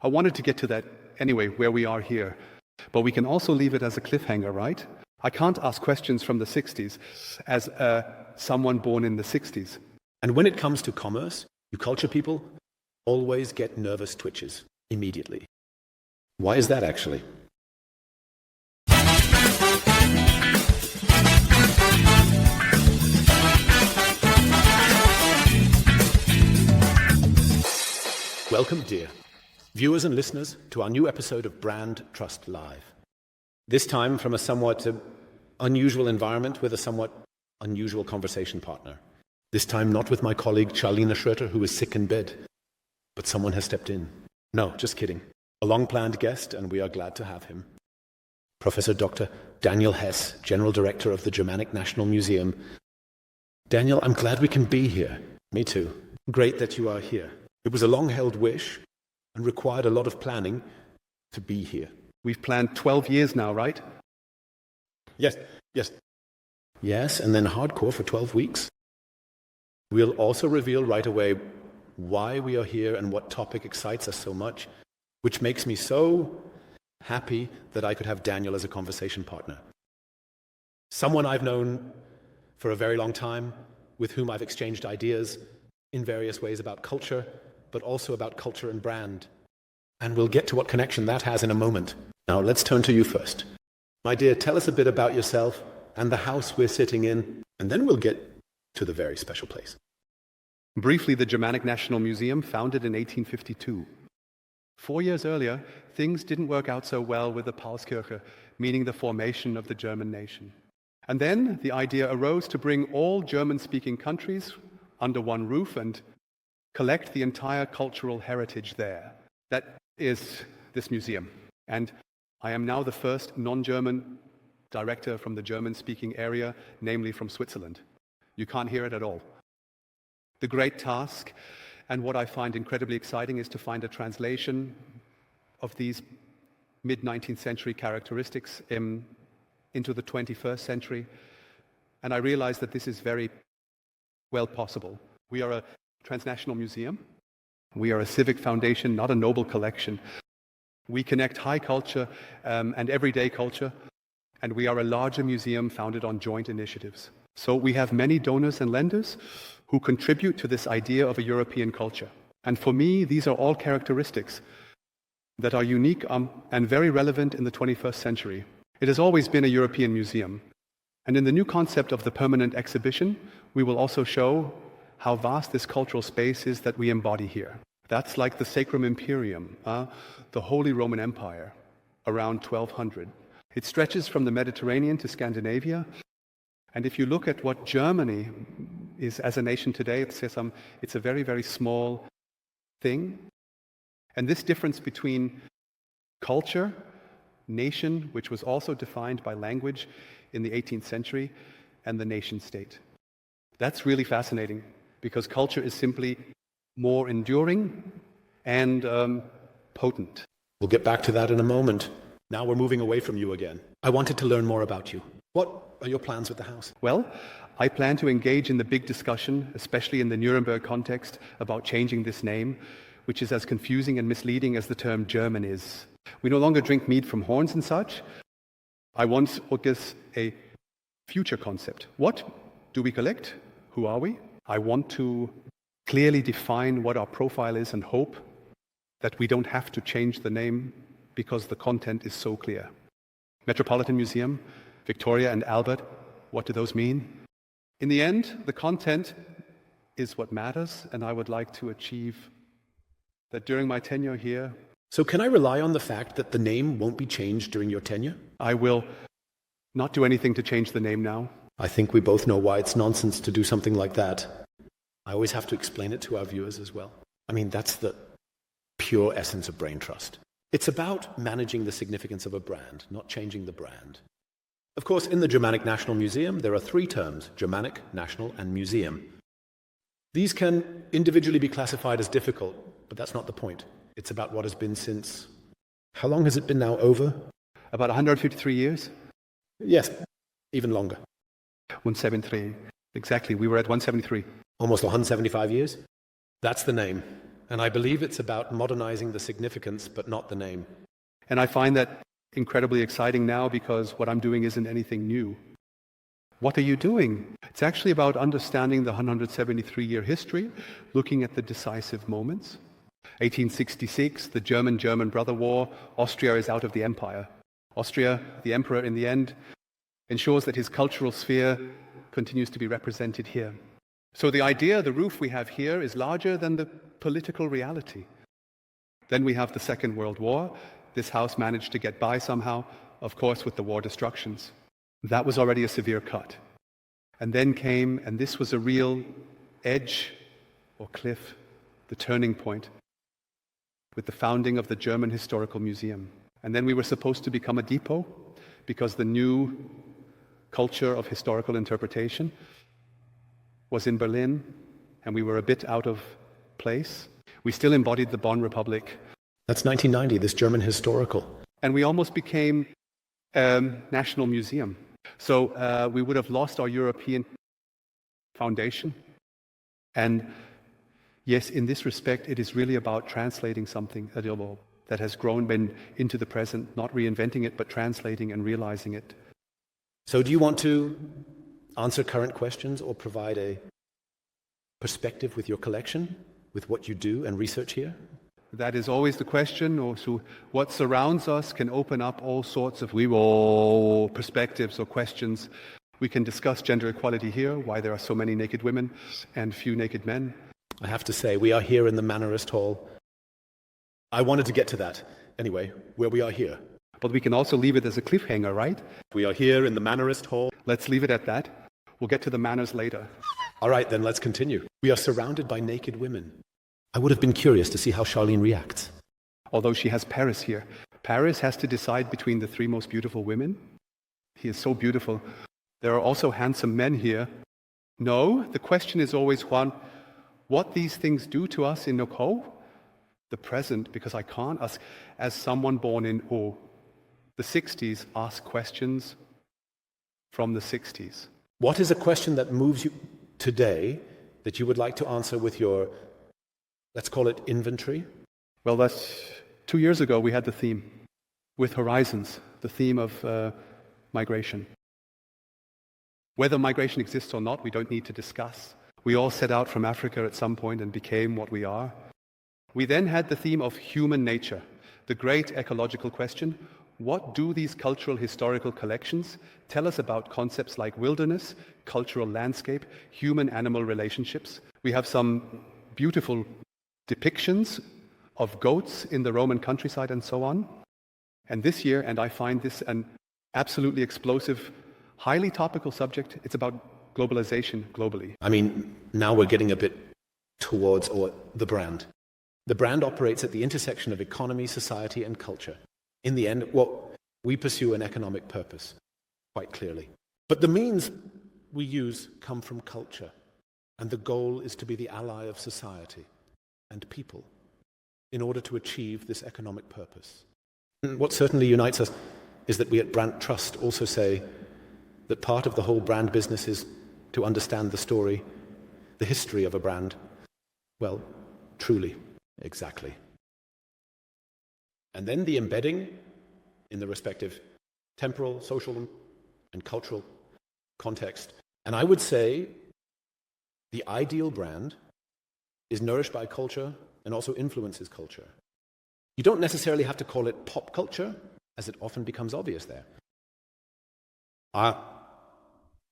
I wanted to get to that anyway, where we are here. But we can also leave it as a cliffhanger, right? I can't ask questions from the 60s as someone born in the 60s. And when it comes to commerce, you culture people always get nervous twitches immediately. Why is that actually? Welcome, dear viewers and listeners, to our new episode of BrandTrust Live. This time from a somewhat unusual environment with a somewhat unusual conversation partner. This time not with my colleague Charlene Schroeter, who is sick in bed, but someone has stepped in. No, just kidding. A long-planned guest, and we are glad to have him. Professor Dr. Daniel Hess, General Director of the Germanic National Museum. Daniel, I'm glad we can be here. Me too. Great that you are here. It was a long-held wish and required a lot of planning to be here. We've planned 12 years now, right? Yes, and then hardcore for 12 weeks. We'll also reveal right away why we are here and what topic excites us so much, which makes me so happy that I could have Daniel as a conversation partner. Someone I've known for a very long time, with whom I've exchanged ideas in various ways about culture, but also about culture and brand. And we'll get to what connection that has in a moment. Now, let's turn to you first. My dear, tell us a bit about yourself and the house we're sitting in, and then we'll get to the very special place. Briefly, the Germanic National Museum, founded in 1852. 4 years earlier, things didn't work out so well with the Paulskirche, meaning the formation of the German nation. And then the idea arose to bring all German-speaking countries under one roof and collect the entire cultural heritage there. That is this museum. And I am now the first non-German director from the German-speaking area, namely from Switzerland. You can't hear it at all. The great task, and what I find incredibly exciting, is to find a translation of these mid-19th century characteristics into the 21st century. And I realize that this is very well possible. We are a transnational museum. We are a civic foundation, not a noble collection. We connect high culture and everyday culture, and we are a larger museum founded on joint initiatives. So we have many donors and lenders who contribute to this idea of a European culture. And for me, these are all characteristics that are unique and very relevant in the 21st century. It has always been a European museum. And in the new concept of the permanent exhibition, we will also show how vast this cultural space is that we embody here. That's like the Sacrum Imperium, the Holy Roman Empire, around 1200. It stretches from the Mediterranean to Scandinavia. And if you look at what Germany is as a nation today, it's a very, very small thing. And this difference between culture, nation, which was also defined by language in the 18th century, and the nation state. That's really fascinating, because culture is simply more enduring and potent. We'll get back to that in a moment. Now we're moving away from you again. I wanted to learn more about you. What are your plans with the house? Well, I plan to engage in the big discussion, especially in the Nuremberg context, about changing this name, which is as confusing and misleading as the term German is. We no longer drink mead from horns and such. I want to focus a future concept. What do we collect? Who are we? I want to clearly define what our profile is and hope that we don't have to change the name because the content is so clear. Metropolitan Museum, Victoria and Albert, what do those mean? In the end, the content is what matters, and I would like to achieve that during my tenure here. So can I rely on the fact that the name won't be changed during your tenure? I will not do anything to change the name now. I think we both know why it's nonsense to do something like that. I always have to explain it to our viewers as well. I mean, that's the pure essence of brain trust. It's about managing the significance of a brand, not changing the brand. Of course, in the Germanic National Museum, there are three terms: Germanic, National, and Museum. These can individually be classified as difficult, but that's not the point. It's about what has been since... How long has it been now? Over? About 153 years. Yes, even longer. 173. Exactly, we were at 173. Almost 175 years? That's the name. And I believe it's about modernizing the significance, but not the name. And I find that incredibly exciting now because what I'm doing isn't anything new. What are you doing? It's actually about understanding the 173-year history, looking at the decisive moments. 1866, the German Brother War, Austria is out of the empire. Austria, the emperor in the end, ensures that his cultural sphere continues to be represented here. So the idea, the roof we have here, is larger than the political reality. Then we have the Second World War. This house managed to get by somehow, of course, with the war destructions. That was already a severe cut. And then came, and this was a real edge or cliff, the turning point, with the founding of the German Historical Museum. And then we were supposed to become a depot because the new culture of historical interpretation was in Berlin, and we were a bit out of place. We still embodied the Bonn Republic. That's 1990, this German historical. And we almost became a national museum. So we would have lost our European foundation. And yes, in this respect, it is really about translating something that has grown into the present, not reinventing it, but translating and realizing it. So do you want to answer current questions or provide a perspective with your collection, with what you do and research here? That is always the question. Also, what surrounds us can open up all sorts of perspectives or questions. We can discuss gender equality here, why there are so many naked women and few naked men. I have to say, we are here in the Mannerist Hall. I wanted to get to that. Anyway, where we are here. But we can also leave it as a cliffhanger, right? We are here in the Mannerist Hall. Let's leave it at that. We'll get to the manners later. All right, then let's continue. We are surrounded by naked women. I would have been curious to see how Charlene reacts. Although she has Paris here. Paris has to decide between the three most beautiful women. He is so beautiful. There are also handsome men here. No, the question is always one, what these things do to us in Noko, the present, because I can't, as someone born in the 60s, ask questions from the 60s. What is a question that moves you today that you would like to answer with your, let's call it inventory? Well, that's 2 years ago we had the theme with Horizons, the theme of migration. Whether migration exists or not, we don't need to discuss. We all set out from Africa at some point and became what we are. We then had the theme of human nature, the great ecological question. What do these cultural historical collections tell us about concepts like wilderness, cultural landscape, human-animal relationships? We have some beautiful depictions of goats in the Roman countryside and so on. And this year, and I find this an absolutely explosive, highly topical subject, it's about globalization globally. I mean, now we're getting a bit towards the brand. The brand operates at the intersection of economy, society, and culture. In the end, we pursue an economic purpose, quite clearly. But the means we use come from culture, and the goal is to be the ally of society and people in order to achieve this economic purpose. And what certainly unites us is that we at BrandTrust also say that part of the whole brand business is to understand the story, the history of a brand. Well, truly, exactly. And then the embedding in the respective temporal, social, and cultural context. And I would say the ideal brand is nourished by culture and also influences culture. You don't necessarily have to call it pop culture, as it often becomes obvious there. I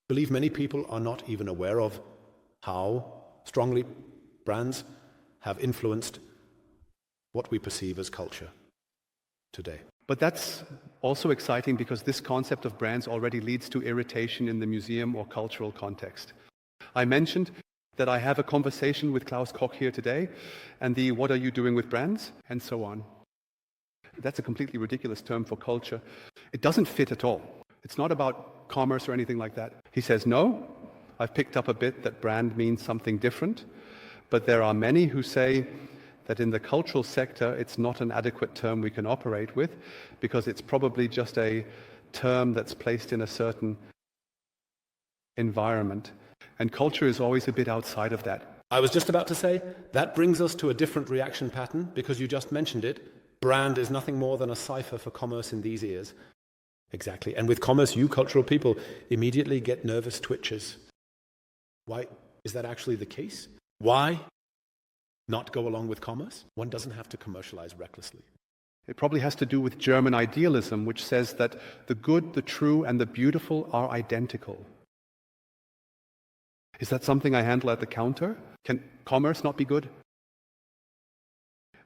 believe many people are not even aware of how strongly brands have influenced what we perceive as culture today. But that's also exciting because this concept of brands already leads to irritation in the museum or cultural context. I mentioned that I have a conversation with Klaus Koch here today, and the what are you doing with brands, and so on. That's a completely ridiculous term for culture. It doesn't fit at all. It's not about commerce or anything like that. He says, no, I've picked up a bit that brand means something different, but there are many who say that in the cultural sector it's not an adequate term we can operate with because it's probably just a term that's placed in a certain environment. And culture is always a bit outside of that. I was just about to say, that brings us to a different reaction pattern, because you just mentioned it. Brand is nothing more than a cipher for commerce in these ears. Exactly. And with commerce, you cultural people immediately get nervous twitches. Why? Is that actually the case? Why not go along with commerce? One doesn't have to commercialize recklessly. It probably has to do with German idealism, which says that the good, the true, and the beautiful are identical. Is that something I handle at the counter? Can commerce not be good?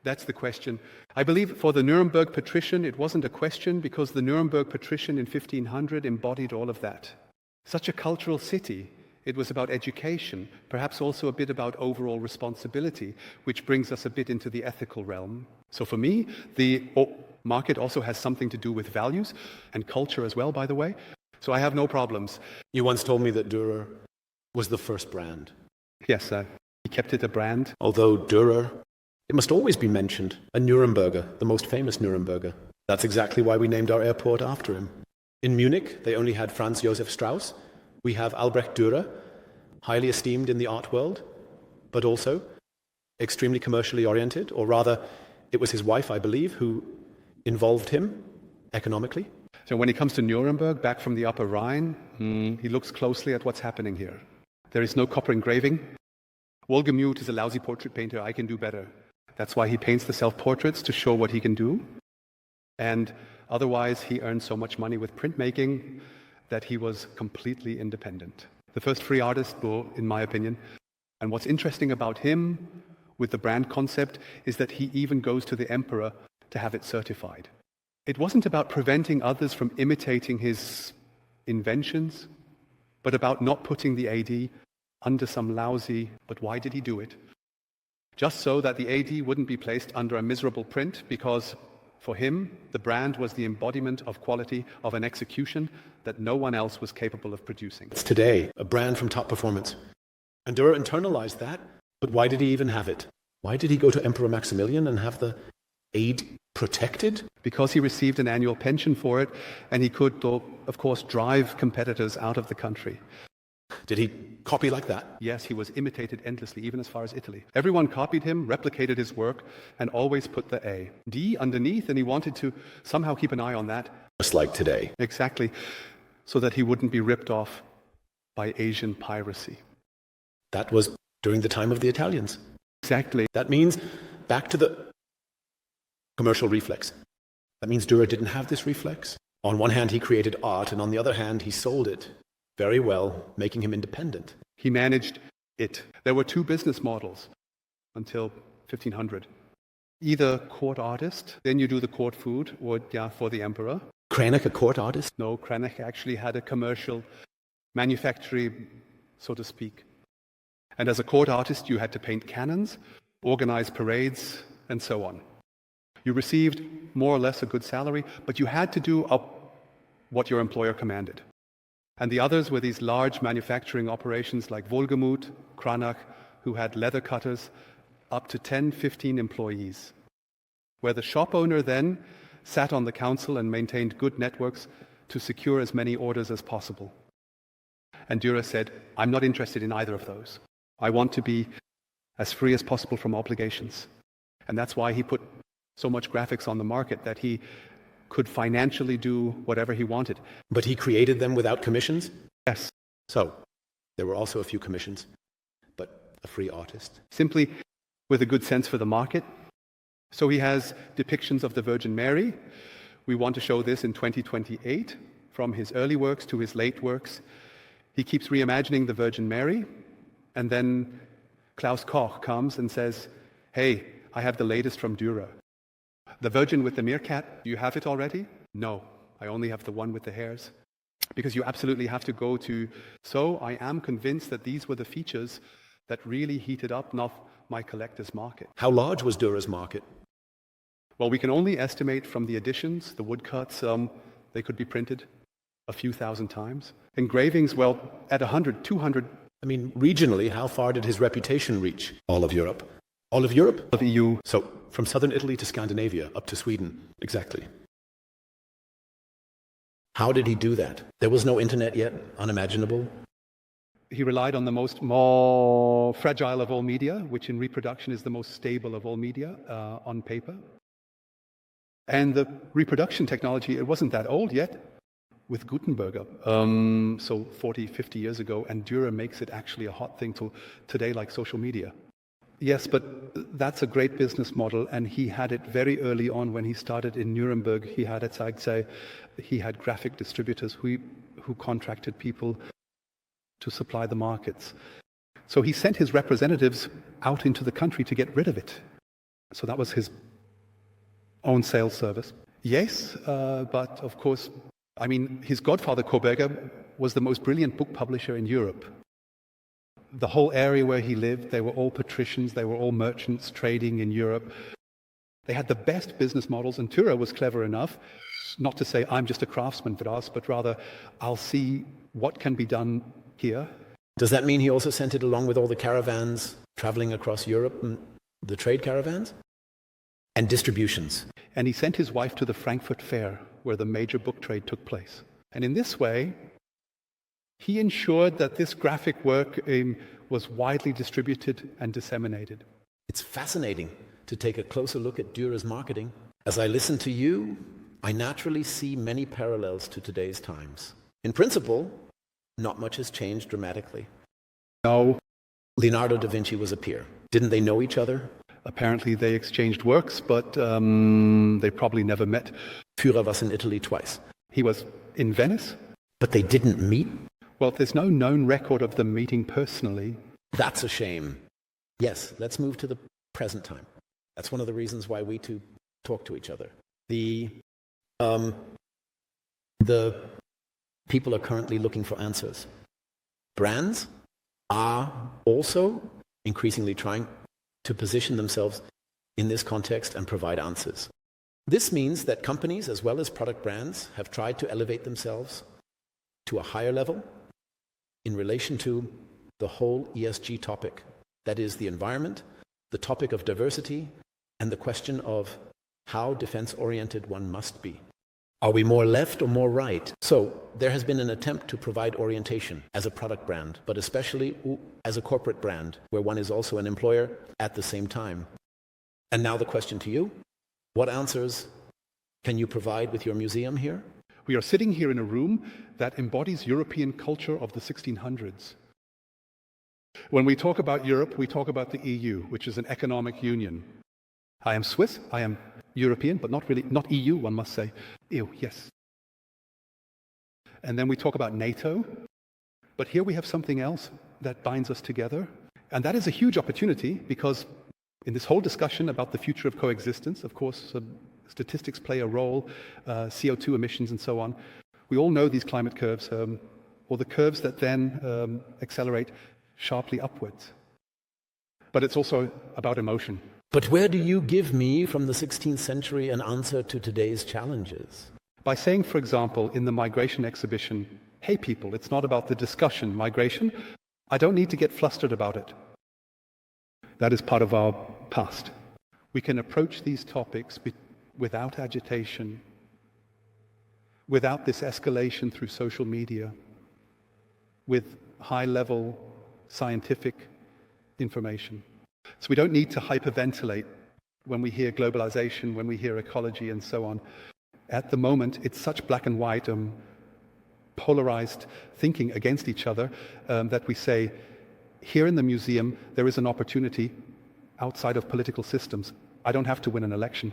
That's the question. I believe for the Nuremberg patrician, it wasn't a question, because the Nuremberg patrician in 1500 embodied all of that. Such a cultural city. It was about education, perhaps also a bit about overall responsibility, which brings us a bit into the ethical realm. So for me, the market also has something to do with values and culture as well, by the way. So I have no problems. You once told me that Dürer was the first brand. Yes, he kept it a brand. Although Dürer, it must always be mentioned, a Nuremberger, the most famous Nuremberger. That's exactly why we named our airport after him. In Munich, they only had Franz Josef Strauss. We have Albrecht Dürer, highly esteemed in the art world, but also extremely commercially oriented, or rather, it was his wife, I believe, who involved him economically. So when he comes to Nuremberg, back from the Upper Rhine, he looks closely at what's happening here. There is no copper engraving. Wohlgemuth is a lousy portrait painter. I can do better. That's why he paints the self-portraits, to show what he can do. And otherwise, he earned so much money with printmaking that he was completely independent. The first free artist, in my opinion. And what's interesting about him with the brand concept is that he even goes to the emperor to have it certified. It wasn't about preventing others from imitating his inventions, but about not putting the AD under some lousy, but why did he do it? Just so that the AD wouldn't be placed under a miserable print, because for him, the brand was the embodiment of quality, of an execution that no one else was capable of producing. It's today, a brand from top performance. And Dürer internalized that, but why did he even have it? Why did he go to Emperor Maximilian and have the aid protected? Because he received an annual pension for it, and he could, of course, drive competitors out of the country. Did he copy like that? Yes, he was imitated endlessly, even as far as Italy. Everyone copied him, replicated his work, and always put the A. D underneath, and he wanted to somehow keep an eye on that. Just like today. Exactly, so that he wouldn't be ripped off by Asian piracy. That was during the time of the Italians. Exactly. That means, back to the commercial reflex. That means Dürer didn't have this reflex. On one hand, he created art, and on the other hand, he sold it very well, making him independent. He managed it. There were two business models until 1500. Either court artist, then you do the court food, or for the emperor. Krennic, a court artist? No, Krennic actually had a commercial manufactory, so to speak. And as a court artist, you had to paint cannons, organize parades, and so on. You received more or less a good salary, but you had to do what your employer commanded. And the others were these large manufacturing operations like Wohlgemuth, Kranach, who had leather cutters, up to 10, 15 employees, where the shop owner then sat on the council and maintained good networks to secure as many orders as possible. And Dürer said, I'm not interested in either of those. I want to be as free as possible from obligations. And that's why he put so much graphics on the market, that he could financially do whatever he wanted. But he created them without commissions? Yes. So, there were also a few commissions, but a free artist. Simply with a good sense for the market. So he has depictions of the Virgin Mary. We want to show this in 2028, from his early works to his late works. He keeps reimagining the Virgin Mary, and then Klaus Koch comes and says, hey, I have the latest from Dürer. The Virgin with the meerkat, do you have it already? No, I only have the one with the hairs. Because you absolutely have to go to... So I am convinced that these were the features that really heated up my collector's market. How large was Dürer's market? Well, we can only estimate from the editions, the woodcuts, they could be printed a few thousand times. Engravings, well, at 100, 200... I mean, regionally, how far did his reputation reach? All of Europe? All of Europe? Of EU. So, from southern Italy to Scandinavia, up to Sweden. Exactly. How did he do that? There was no internet yet, unimaginable. He relied on the more fragile of all media, which in reproduction is the most stable of all media on paper. And the reproduction technology, it wasn't that old yet, with Gutenberg, so 40, 50 years ago, and Dürer makes it actually a hot thing till today, like social media. Yes, but that's a great business model, and he had it very early on when he started in Nuremberg. He had it, I'd say, he had graphic distributors who contracted people to supply the markets. So he sent his representatives out into the country to get rid of it. So that was his own sales service. Yes, but of course, I mean, his godfather, Koberger, was the most brilliant book publisher in Europe. The whole area where he lived, they were all patricians, they were all merchants trading in Europe. They had the best business models, and Dürer was clever enough not to say, I'm just a craftsman for us, but rather, I'll see what can be done here. Does that mean he also sent it along with all the caravans traveling across Europe, and the trade caravans? And distributions. And he sent his wife to the Frankfurt Fair, where the major book trade took place. And in this way, he ensured that this graphic work was widely distributed and disseminated. It's fascinating to take a closer look at Dürer's marketing. As I listen to you, I naturally see many parallels to today's times. In principle, not much has changed dramatically. No. Leonardo da Vinci was a peer. Didn't they know each other? Apparently they exchanged works, but they probably never met. Dürer was in Italy twice. He was in Venice. But they didn't meet? Well, there's no known record of them meeting personally. That's a shame. Yes, let's move to the present time. That's one of the reasons why we two talk to each other. The people are currently looking for answers. Brands are also increasingly trying to position themselves in this context and provide answers. This means that companies, as well as product brands, have tried to elevate themselves to a higher level in relation to the whole ESG topic. That is the environment, the topic of diversity, and the question of how defense-oriented one must be. Are we more left or more right? So there has been an attempt to provide orientation as a product brand, but especially as a corporate brand, where one is also an employer at the same time. And now the question to you, what answers can you provide with your museum here? We are sitting here in a room that embodies European culture of the 1600s. When we talk about Europe, we talk about the EU, which is an economic union. I am Swiss, I am European, but not EU, one must say. EU, yes. And then we talk about NATO, but here we have something else that binds us together. And that is a huge opportunity because in this whole discussion about the future of coexistence, of course, statistics play a role, CO2 emissions and so on. We all know these climate curves, or the curves that then accelerate sharply upwards. But it's also about emotion. But where do you give me from the 16th century an answer to today's challenges? By saying, for example, in the migration exhibition, hey people, it's not about the discussion, migration. I don't need to get flustered about it. That is part of our past. We can approach these topics without agitation, without this escalation through social media, with high-level scientific information. So we don't need to hyperventilate when we hear globalization, when we hear ecology and so on. At the moment, it's such black and white, polarized thinking against each other that we say, here in the museum, there is an opportunity outside of political systems. I don't have to win an election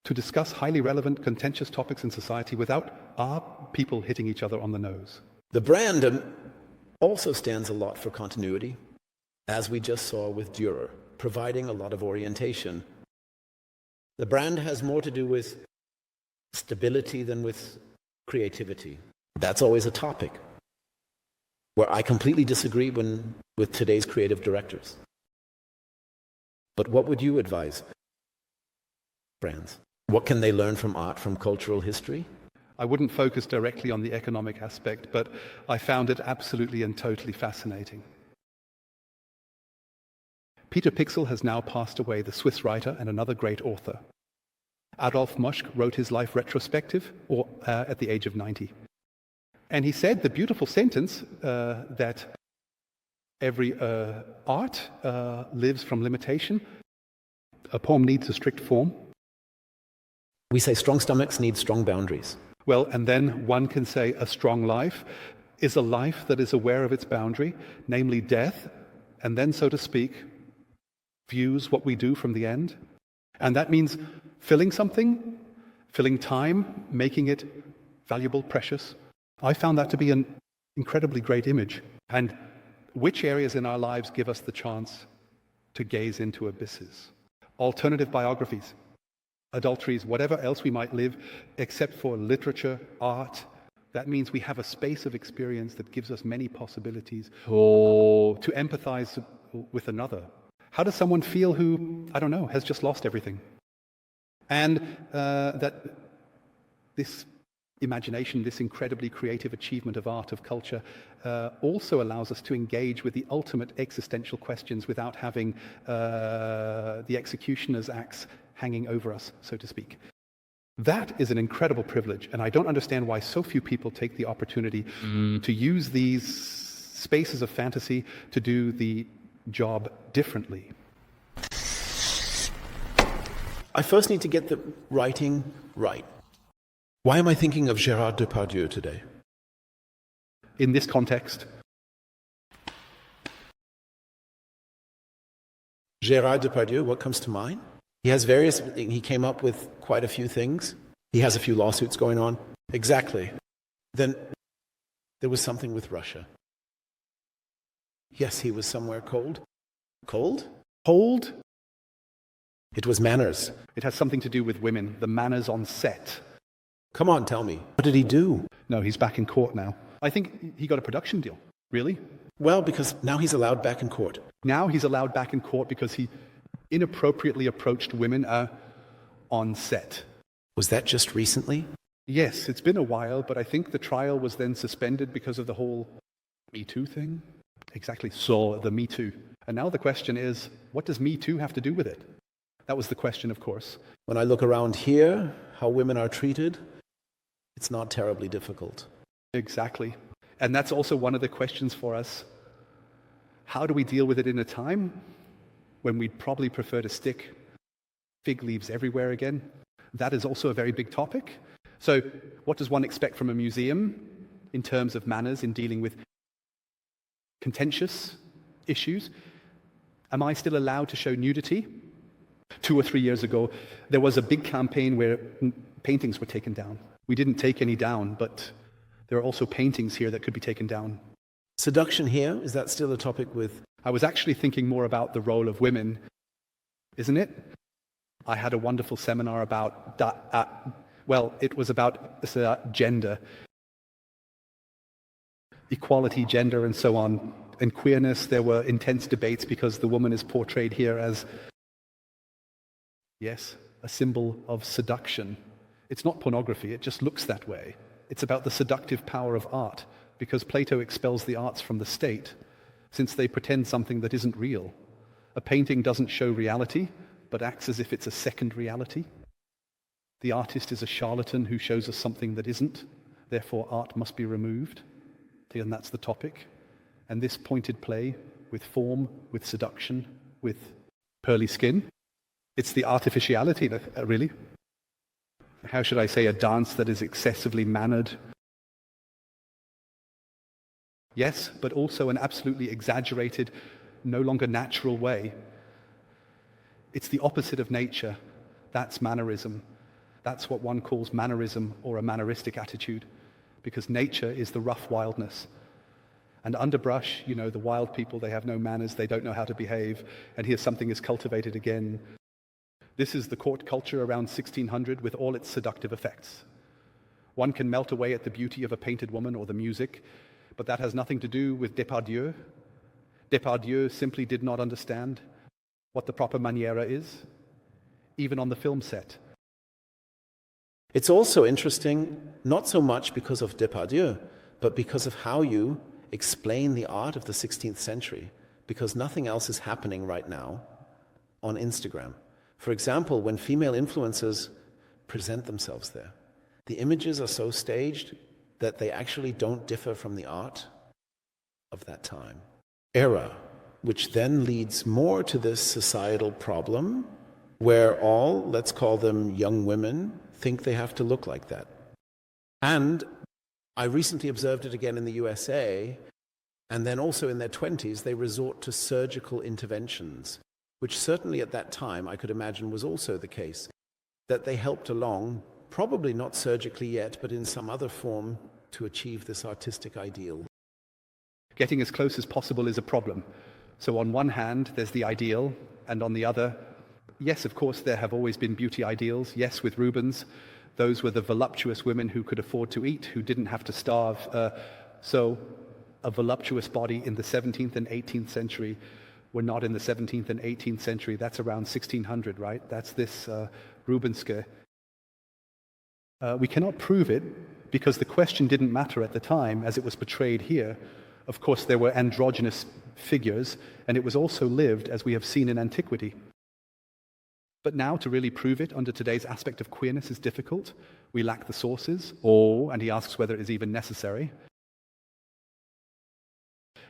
to discuss highly relevant, contentious topics in society without our people hitting each other on the nose. The brand also stands a lot for continuity, as we just saw with Dürer, providing a lot of orientation. The brand has more to do with stability than with creativity. That's always a topic where I completely disagree with today's creative directors. But what would you advise brands? What can they learn from art, from cultural history? I wouldn't focus directly on the economic aspect, but I found it absolutely and totally fascinating. Peter Pixel has now passed away, the Swiss writer and another great author. Adolf Moschk wrote his life retrospective at the age of 90. And he said the beautiful sentence that every art lives from limitation. A poem needs a strict form. We say strong stomachs need strong boundaries. Well, and then one can say a strong life is a life that is aware of its boundary, namely death, and then, so to speak, views what we do from the end. And that means filling something, filling time, making it valuable, precious. I found that to be an incredibly great image. And which areas in our lives give us the chance to gaze into abysses? Alternative biographies, adulteries, whatever else we might live, except for literature, art. That means we have a space of experience that gives us many possibilities to empathize with another. How does someone feel who, I don't know, has just lost everything? And that this imagination, this incredibly creative achievement of art, of culture, also allows us to engage with the ultimate existential questions without having the executioner's axe hanging over us, so to speak. That is an incredible privilege, and I don't understand why so few people take the opportunity to use these spaces of fantasy to do the job differently. I first need to get the writing right. Why am I thinking of Gérard Depardieu today? In this context, Gérard Depardieu, what comes to mind? He came up with quite a few things. He has a few lawsuits going on. Exactly. Then there was something with Russia. Yes, he was somewhere cold. Cold? Cold? It was manners. It has something to do with women, the manners on set. Come on, tell me. What did he do? No, he's back in court now. I think he got a production deal. Really? Well, because now he's allowed back in court. Now he's allowed back in court because he inappropriately approached women on set. Was that just recently? Yes, it's been a while, but I think the trial was then suspended because of the whole Me Too thing. Exactly, so the Me Too. And now the question is, what does Me Too have to do with it? That was the question, of course. When I look around here, how women are treated, it's not terribly difficult. Exactly. And that's also one of the questions for us. How do we deal with it in a time when we'd probably prefer to stick fig leaves everywhere again? That is also a very big topic. So what does one expect from a museum in terms of manners in dealing with contentious issues? Am I still allowed to show nudity? 2 or 3 years ago, there was a big campaign where paintings were taken down. We didn't take any down, but there are also paintings here that could be taken down. Seduction here, is that still a topic with... I was actually thinking more about the role of women, isn't it? I had a wonderful seminar about, it was about gender, equality, gender, and so on. And queerness, there were intense debates because the woman is portrayed here as, yes, a symbol of seduction. It's not pornography, it just looks that way. It's about the seductive power of art, because Plato expels the arts from the state, since they pretend something that isn't real. A painting doesn't show reality, but acts as if it's a second reality. The artist is a charlatan who shows us something that isn't, therefore art must be removed. And that's the topic. And this pointed play with form, with seduction, with pearly skin, it's the artificiality, really. How should I say, a dance that is excessively mannered? Yes, but also an absolutely exaggerated, no longer natural way. It's the opposite of nature. That's mannerism. That's what one calls mannerism or a manneristic attitude, because nature is the rough wildness. And underbrush, the wild people, they have no manners, they don't know how to behave, and here something is cultivated again. This is the court culture around 1600 with all its seductive effects. One can melt away at the beauty of a painted woman or the music, but that has nothing to do with Depardieu. Depardieu simply did not understand what the proper maniera is, even on the film set. It's also interesting, not so much because of Depardieu, but because of how you explain the art of the 16th century, because nothing else is happening right now on Instagram. For example, when female influencers present themselves there, the images are so staged, that they actually don't differ from the art of that time, era, which then leads more to this societal problem where all, let's call them young women, think they have to look like that. And I recently observed it again in the USA, and then also in their 20s, they resort to surgical interventions, which certainly at that time I could imagine was also the case, that they helped along, probably not surgically yet, but in some other form to achieve this artistic ideal. Getting as close as possible is a problem. So on one hand, there's the ideal, and on the other, yes, of course, there have always been beauty ideals. Yes, with Rubens, those were the voluptuous women who could afford to eat, who didn't have to starve. So a voluptuous body in the 17th and 18th century were not in the 17th and 18th century. That's around 1600, right? That's this Rubenske. We cannot prove it because the question didn't matter at the time as it was portrayed here. Of course, there were androgynous figures, and it was also lived as we have seen in antiquity. But now to really prove it under today's aspect of queerness is difficult. We lack the sources, and he asks whether it is even necessary.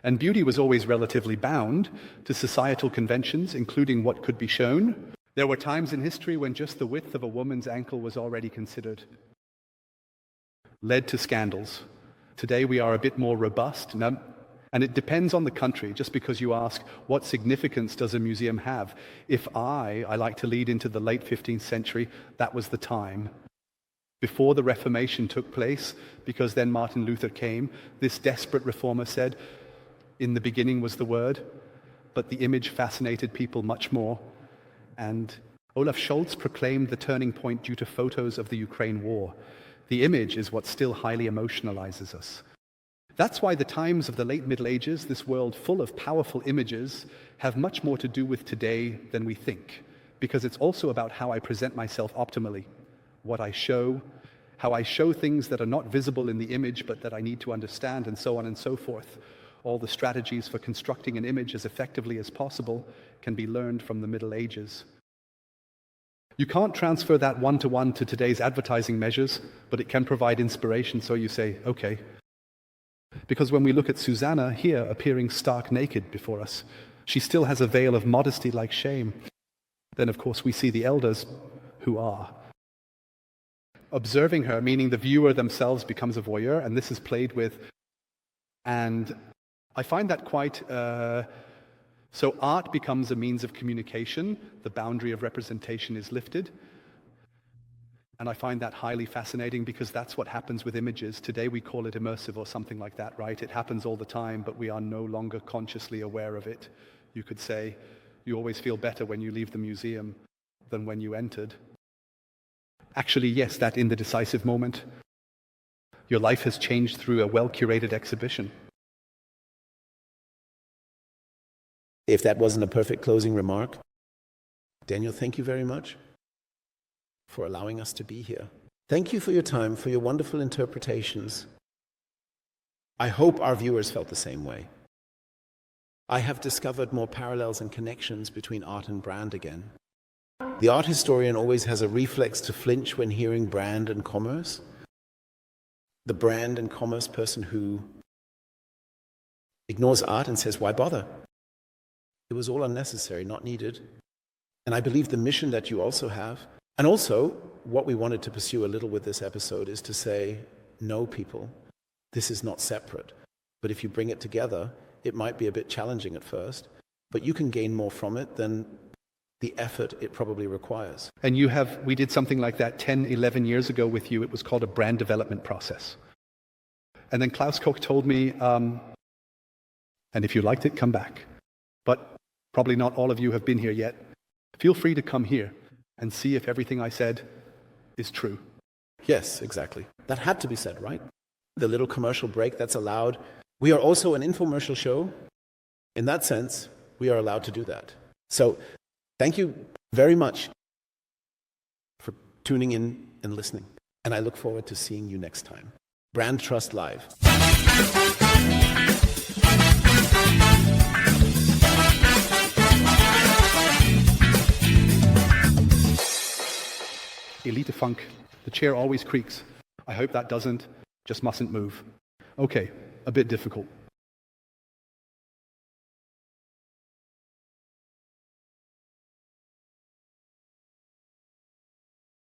And beauty was always relatively bound to societal conventions, including what could be shown. There were times in history when just the width of a woman's ankle was already considered, led to scandals. Today we are a bit more robust, and it depends on the country. Just because you ask, what significance does a museum have? If I like to lead into the late 15th century, that was the time. Before the Reformation took place, because then Martin Luther came, this desperate reformer said, in the beginning was the Word, but the image fascinated people much more. And Olaf Scholz proclaimed the turning point due to photos of the Ukraine war. The image is what still highly emotionalizes us. That's why the times of the late Middle Ages, this world full of powerful images, have much more to do with today than we think, because it's also about how I present myself optimally, what I show, how I show things that are not visible in the image but that I need to understand, and so on and so forth. All the strategies for constructing an image as effectively as possible can be learned from the Middle Ages. You can't transfer that one-to-one to today's advertising measures, but it can provide inspiration, so you say, okay. Because when we look at Susanna here appearing stark naked before us, she still has a veil of modesty like shame. Then, of course, we see the elders who are. Observing her, meaning the viewer themselves becomes a voyeur, and this is played with. And I find that quite... So art becomes a means of communication. The boundary of representation is lifted. And I find that highly fascinating because that's what happens with images. Today we call it immersive or something like that, right? It happens all the time, but we are no longer consciously aware of it. You could say you always feel better when you leave the museum than when you entered. Actually, yes, that in the decisive moment, your life has changed through a well-curated exhibition. If that wasn't a perfect closing remark, Daniel, thank you very much for allowing us to be here. Thank you for your time, for your wonderful interpretations. I hope our viewers felt the same way. I have discovered more parallels and connections between art and brand again. The art historian always has a reflex to flinch when hearing brand and commerce. The brand and commerce person who ignores art and says, why bother? It was all unnecessary, not needed. And I believe the mission that you also have, and also what we wanted to pursue a little with this episode is to say, no, people, this is not separate. But if you bring it together, it might be a bit challenging at first, but you can gain more from it than the effort it probably requires. And we did something like that 10, 11 years ago with you. It was called a brand development process. And then Klaus Koch told me, and if you liked it, come back. But probably not all of you have been here yet. Feel free to come here and see if everything I said is true. Yes, exactly. That had to be said, right? The little commercial break that's allowed. We are also an infomercial show. In that sense, we are allowed to do that. So thank you very much for tuning in and listening. And I look forward to seeing you next time. BrandTrust Live. Elite Funk. The chair always creaks. I hope that doesn't. just mustn't move. Okay, a bit difficult.